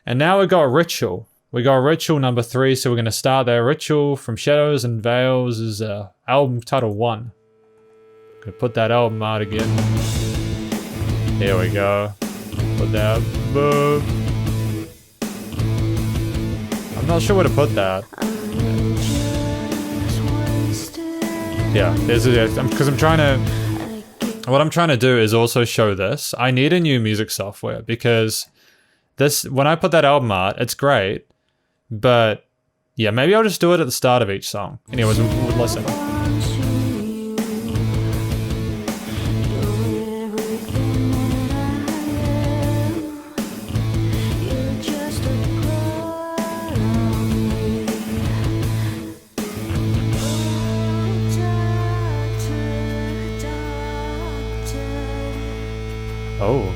And now we got Ritual. We got Ritual number 3, so we're going to start there. Ritual from Shadows and Veils is album title 1. Gonna put that album out again. Here we go. Put that. Boom. I'm not sure where to put that. Yeah, because I'm trying to. What I'm trying to do is also show this. I need a new music software because this, when I put that album out, it's great, but yeah, maybe I'll just do it at the start of each song. Anyways, we'll listen. Oh.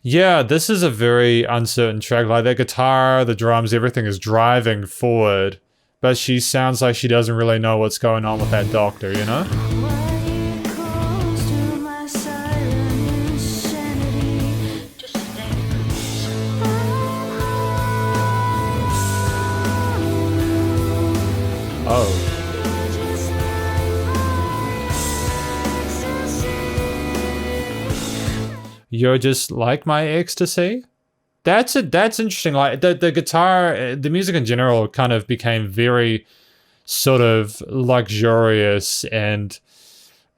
Yeah, this is a very uncertain track. Like the guitar, the drums, everything is driving forward, but she sounds like she doesn't really know what's going on with that doctor, you know? Oh. You're just like my ecstasy? That's interesting. Like the guitar, the music in general kind of became very sort of luxurious, and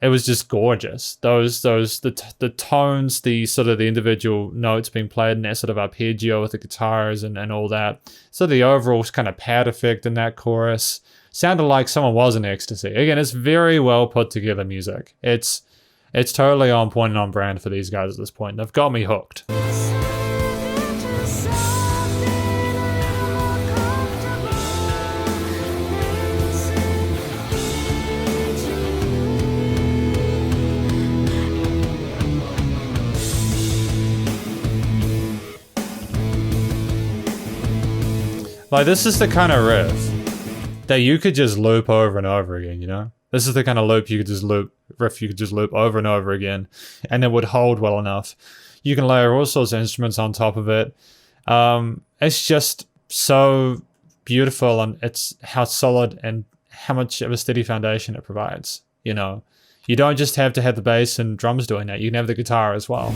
it was just gorgeous. The tones, the sort of the individual notes being played in that sort of arpeggio with the guitars and all that. So the overall kind of pad effect in that chorus sounded like someone was in ecstasy. Again, it's very well put together music. It's totally on point and on brand for these guys at this point. They've got me hooked. Like, this is the kind of riff that you could just loop over and over again, you know? This is the kind of loop you could just loop over and over again, and it would hold well enough. You can layer all sorts of instruments on top of it. It's just so beautiful, and it's how solid and how much of a steady foundation it provides, you know? You don't just have to have the bass and drums doing that. You can have the guitar as well.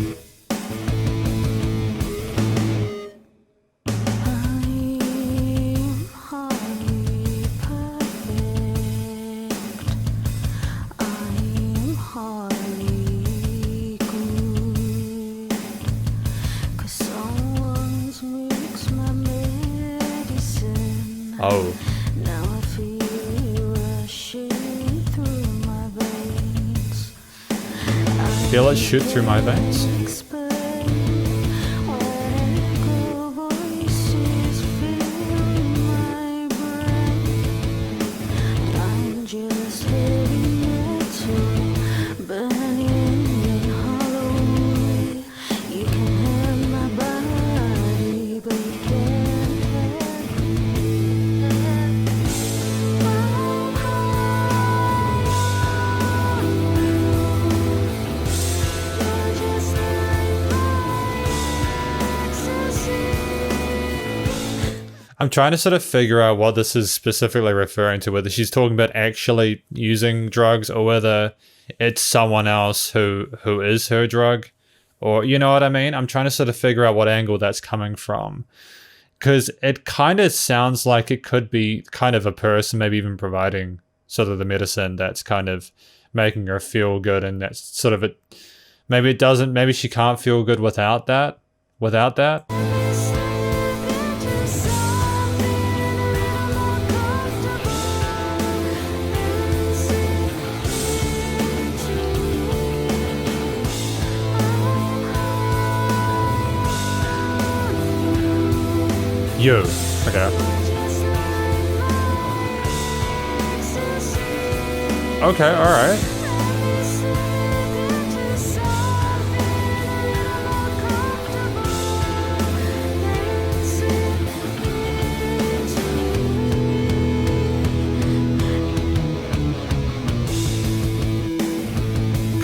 Oh. Now I feel rushing through my veins. Feel it shoot through my veins? I'm trying to sort of figure out what this is specifically referring to, whether she's talking about actually using drugs or whether it's someone else who is her drug, or you know what I mean? I'm trying to sort of figure out what angle that's coming from, because it kind of sounds like it could be kind of a person maybe even providing sort of the medicine that's kind of making her feel good, and that's sort of it. Maybe it doesn't, maybe she can't feel good without that. You. Okay. Okay, alright.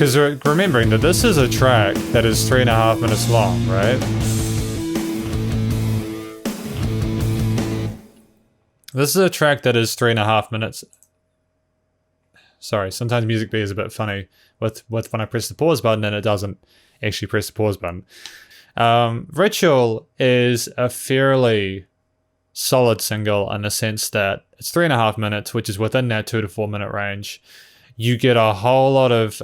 because remembering that this is a track that is 3.5 minutes long, right? This is a track that is 3.5 minutes. Sorry, sometimes Music B is a bit funny with when I press the pause button and it doesn't actually press the pause button. Ritual is a fairly solid single in the sense that it's 3.5 minutes, which is within that 2 to 4 minute range. You get a whole lot of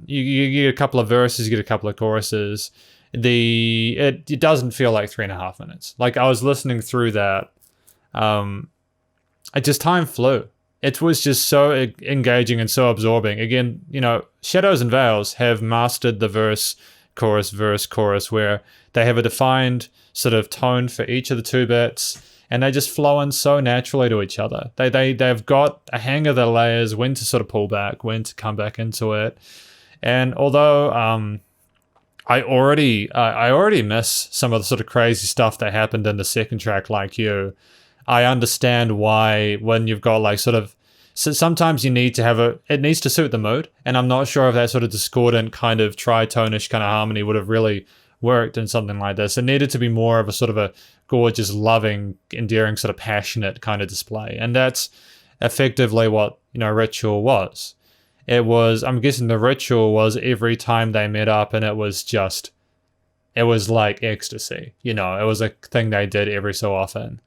you get a couple of verses, you get a couple of choruses. It doesn't feel like 3.5 minutes. Like I was listening through that. Time flew. It was just so engaging and so absorbing. Again, Shadows and Veils have mastered the verse, chorus, where they have a defined sort of tone for each of the 2 bits, and they just flow in so naturally to each other. They've got a hang of their layers, when to sort of pull back, when to come back into it. And although I already miss some of the sort of crazy stuff that happened in the second track, Like You, I understand why when you've got like sort of, so sometimes you need to it needs to suit the mood. And I'm not sure if that sort of discordant kind of tritonish kind of harmony would have really worked in something like this. It needed to be more of a sort of a gorgeous, loving, endearing, sort of passionate kind of display. And that's effectively what, Ritual was. I'm guessing the Ritual was every time they met up and it was like ecstasy. It was a thing they did every so often.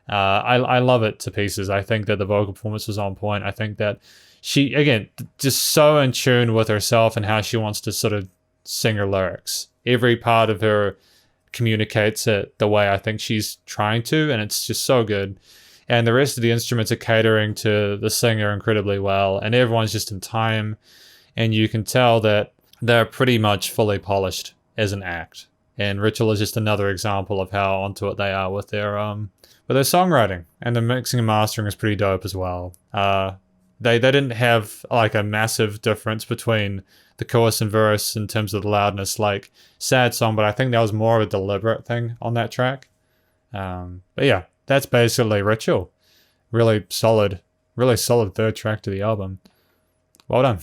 I love it to pieces. I think that the vocal performance was on point. I think that she, again, just so in tune with herself and how she wants to sort of sing her lyrics. Every part of her communicates it the way I think she's trying to, and it's just so good. And the rest of the instruments are catering to the singer incredibly well, and everyone's just in time, and you can tell that they're pretty much fully polished as an act. And Ritual is just another example of how onto it they are with their songwriting, and the mixing and mastering is pretty dope as well. They didn't have like a massive difference between the chorus and verse in terms of the loudness, like Sad Song, but I think that was more of a deliberate thing on that track. But yeah, that's basically Ritual. Really solid third track to the album. Well done.